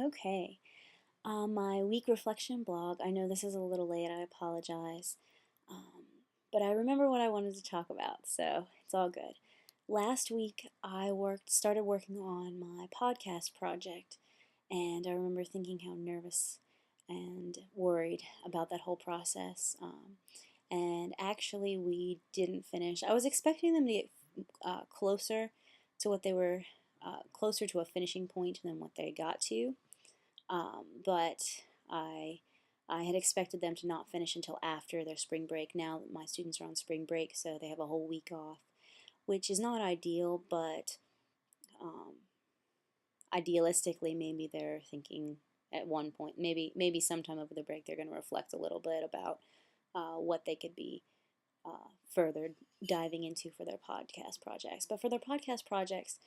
Okay. My week reflection blog. I know this is a little late. I apologize. Um, but I remember what I wanted to talk about, so it's all good. Last week, started working on my podcast project, and I remember thinking how nervous and worried about that whole process. And actually, we didn't finish. I was expecting them to get closer to what they were, closer to a finishing point than what they got to. But I had expected them to not finish until after their spring break. Now my students are on spring break, so they have a whole week off, which is not ideal, but um, idealistically, maybe they're thinking at one point, maybe sometime over the break, they're going to reflect a little bit about what they could be further diving into for their podcast projects. But for their podcast projects,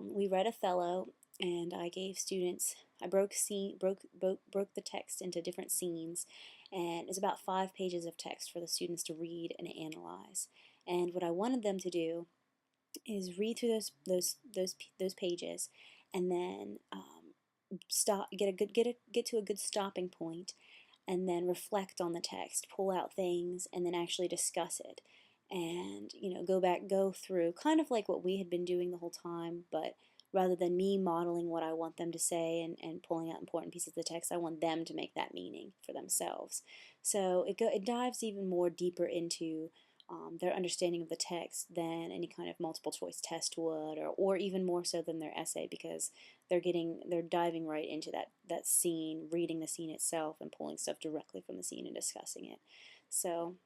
we read Othello, and I gave students. I broke the text into different scenes, and it's about 5 pages of text for the students to read and analyze. And what I wanted them to do is read through those pages, and then stop, get to a good stopping point, and then reflect on the text, pull out things, and then actually discuss it. And, go through kind of like what we had been doing the whole time, but rather than me modeling what I want them to say and pulling out important pieces of the text, I want them to make that meaning for themselves. So it dives even more deeper into their understanding of the text than any kind of multiple choice test would, or even more so than their essay, because they're diving right into that scene, reading the scene itself and pulling stuff directly from the scene and discussing it. So,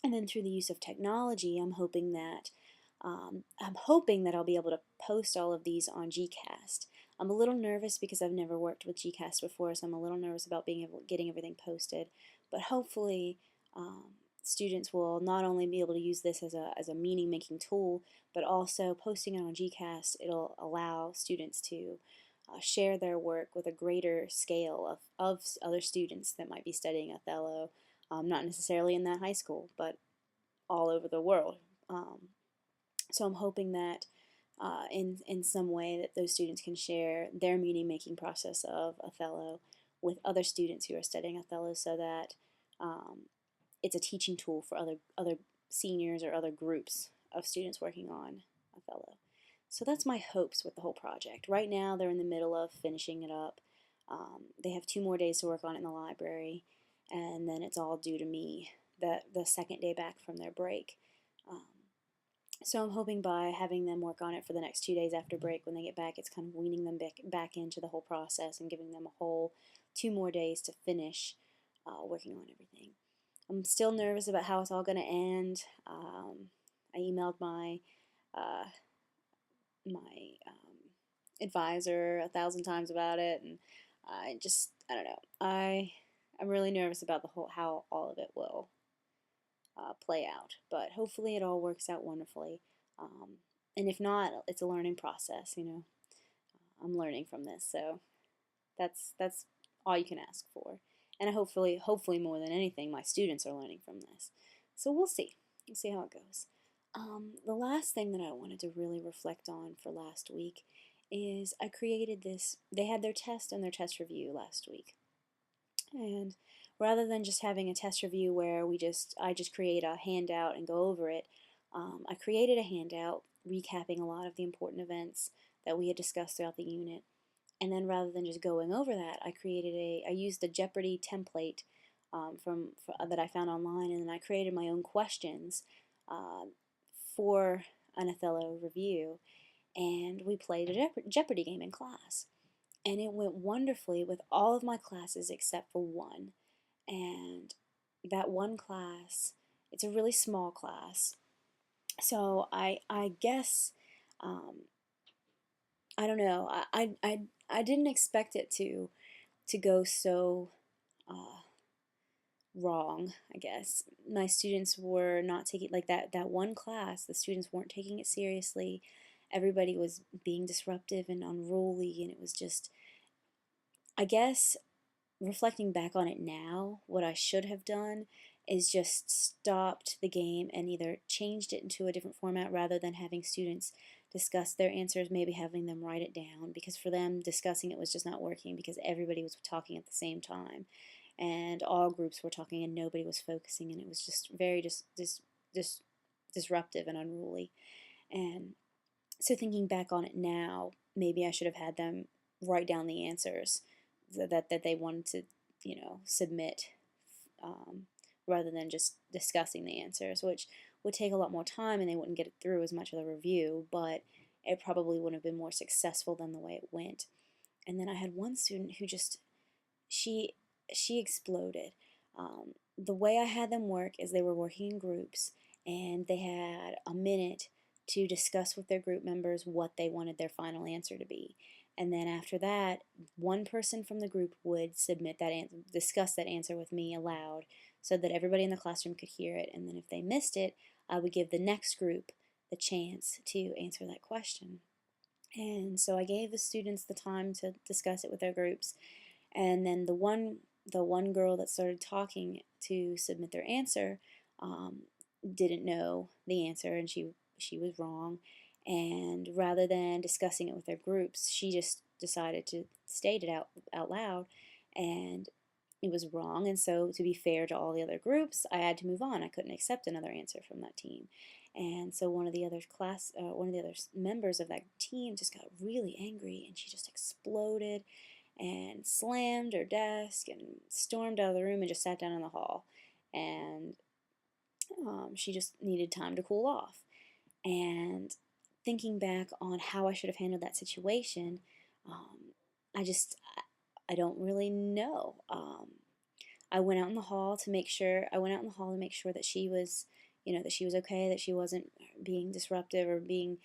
and then through the use of technology, I'm hoping that I'll be able to post all of these on GCast. I'm a little nervous because I've never worked with GCast before, so I'm a little nervous about getting everything posted. But hopefully, um, students will not only be able to use this as a meaning making tool, but also posting it on GCast. It'll allow students to share their work with a greater scale of other students that might be studying Othello, not necessarily in that high school, but all over the world. So I'm hoping that in some way that those students can share their meaning making process of Othello with other students who are studying Othello, so that um, it's a teaching tool for other seniors or other groups of students working on Othello. So that's my hopes with the whole project. Right now they're in the middle of finishing it up. They have 2 more days to work on it in the library, and then it's all due to me the second day back from their break. Um, so I'm hoping by having them work on it for the next 2 days after break, when they get back, it's kind of weaning them back into the whole process and giving them a whole 2 more days to finish working on everything. I'm still nervous about how it's all going to end. I emailed uh, my advisor 1,000 times about it, and I don't know. I'm really nervous about the whole how all of it will play out, but hopefully it all works out wonderfully. Um, and if not, it's a learning process. I'm learning from this, so that's all you can ask for. And hopefully more than anything, my students are learning from this. So we'll see. We'll see how it goes. The last thing that I wanted to really reflect on for last week is I created this. They had their test and their test review last week, and rather than just having a test review where I just create a handout and go over it, I created a handout recapping a lot of the important events that we had discussed throughout the unit. And then rather than just going over that, I used the Jeopardy template that I found online, and then I created my own questions uh, for an Othello review, and we played a Jeopardy game in class. And it went wonderfully with all of my classes except for one. And that one class, it's a really small class. So I guess um, I don't know. I didn't expect it to go so uh, wrong, I guess. My students were not taking, like that one class, the students weren't taking it seriously. Everybody was being disruptive and unruly, and it was just, I guess, reflecting back on it now, what I should have done is just stopped the game and either changed it into a different format rather than having students discuss their answers, maybe having them write it down, because for them discussing it was just not working because everybody was talking at the same time and all groups were talking and nobody was focusing, and it was just very dis disruptive and unruly. And so thinking back on it now, maybe I should have had them write down the answers that they wanted to, submit, um, rather than just discussing the answers, which would take a lot more time and they wouldn't get it through as much of the review, but it probably would have been more successful than the way it went. And then I had one student who just, she she exploded. The way I had them work is they were working in groups and they had a minute to discuss with their group members what they wanted their final answer to be. And then after that, one person from the group would submit that answer, discuss that answer with me aloud so that everybody in the classroom could hear it. And then if they missed it, I would give the next group the chance to answer that question. And so I gave the students the time to discuss it with their groups. And then the one girl that started talking to submit their answer, didn't know the answer, and she was wrong. And rather than discussing it with their groups, she just decided to state it out loud, and it was wrong. And so, to be fair to all the other groups, I had to move on. I couldn't accept another answer from that team. And so one of the other members of that team just got really angry, and she just exploded and slammed her desk and stormed out of the room and just sat down in the hall. And she just needed time to cool off. And thinking back on how I should have handled that situation, I just I don't really know. I went out in the hall to make sure. I went out in the hall to make sure that she was, that she was okay, that she wasn't being disruptive or being,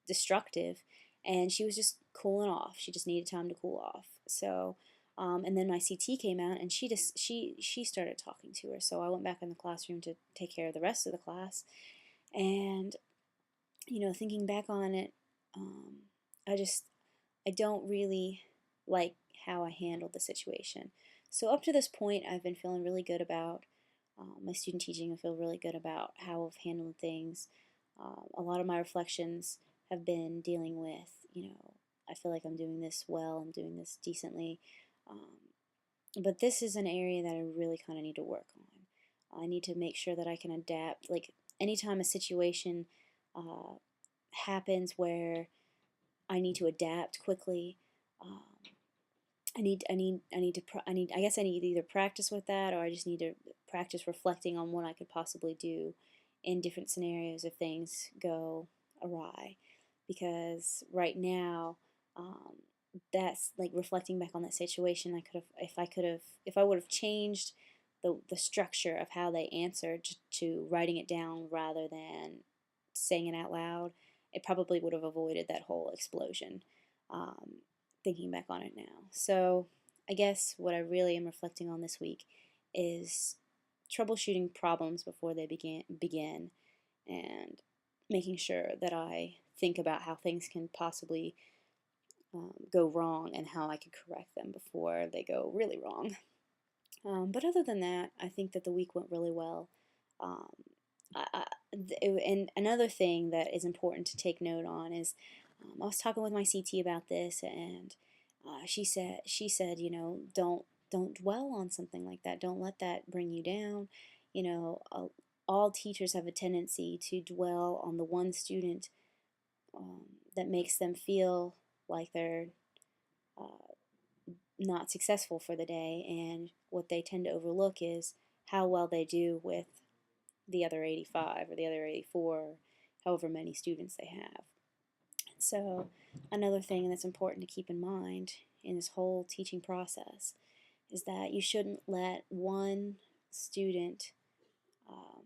destructive, and she was just cooling off. She just needed time to cool off. So, and then my CT came out, and she started talking to her. So I went back in the classroom to take care of the rest of the class, and thinking back on it, I just I don't really like how I handled the situation. So up to this point, I've been feeling really good about my student teaching. I feel really good about how I've handled things. A lot of my reflections have been dealing with, I feel like I'm doing this well, I'm doing this decently. But this is an area that I really kind of need to work on. I need to make sure that I can adapt. Like anytime a situation uh, happens where I need to adapt quickly, um, I guess I need to either practice with that, or I just need to practice reflecting on what I could possibly do in different scenarios if things go awry. Because right now, that's like reflecting back on that situation. If I would have changed the structure of how they answered to writing it down rather than saying it out loud, it probably would have avoided that whole explosion. Um, Thinking back on it now. So I guess what I really am reflecting on this week is troubleshooting problems before they begin, and making sure that I think about how things can possibly go wrong and how I could correct them before they go really wrong. But other than that, I think that the week went really well. Um, and another thing that is important to take note on is, I was talking with my CT about this, and she said, don't dwell on something like that. Don't let that bring you down. You know, uh, all teachers have a tendency to dwell on the one student that makes them feel like they're uh, not successful for the day, and what they tend to overlook is how well they do with the other 85 or the other 84, however many students they have. So another thing that's important to keep in mind in this whole teaching process is that you shouldn't let one student um,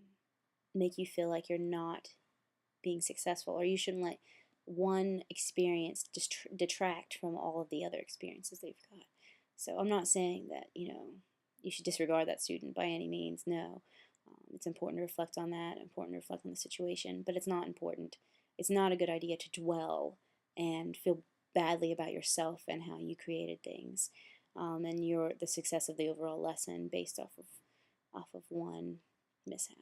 make you feel like you're not being successful, or you shouldn't let one experience detract from all of the other experiences they've got. So I'm not saying that, you should disregard that student by any means. No. It's important to reflect on that, important to reflect on the situation, but it's not important. It's not a good idea to dwell and feel badly about yourself and how you created things, and the success of the overall lesson based off of one mishap.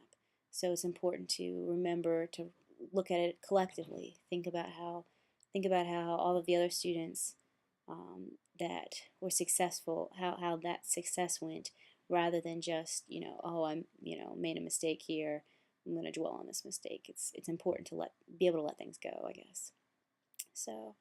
So it's important to remember to look at it collectively. Think about how all of the other students that were successful, how that success went, rather than just, oh, I'm, made a mistake here. I'm going to dwell on this mistake. It's important to be able to let things go, I guess. So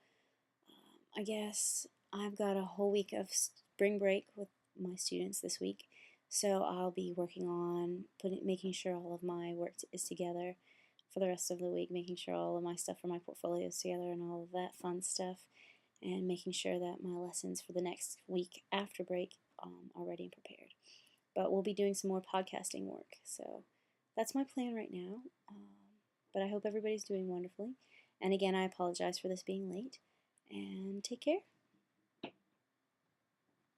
I guess I've got a whole week of spring break with my students this week. So I'll be working on making sure all of my work is together for the rest of the week, making sure all of my stuff for my portfolio is together and all of that fun stuff, and making sure that my lessons for the next week after break are ready and prepared. But we'll be doing some more podcasting work. So that's my plan right now. But I hope everybody's doing wonderfully. And again, I apologize for this being late. And take care.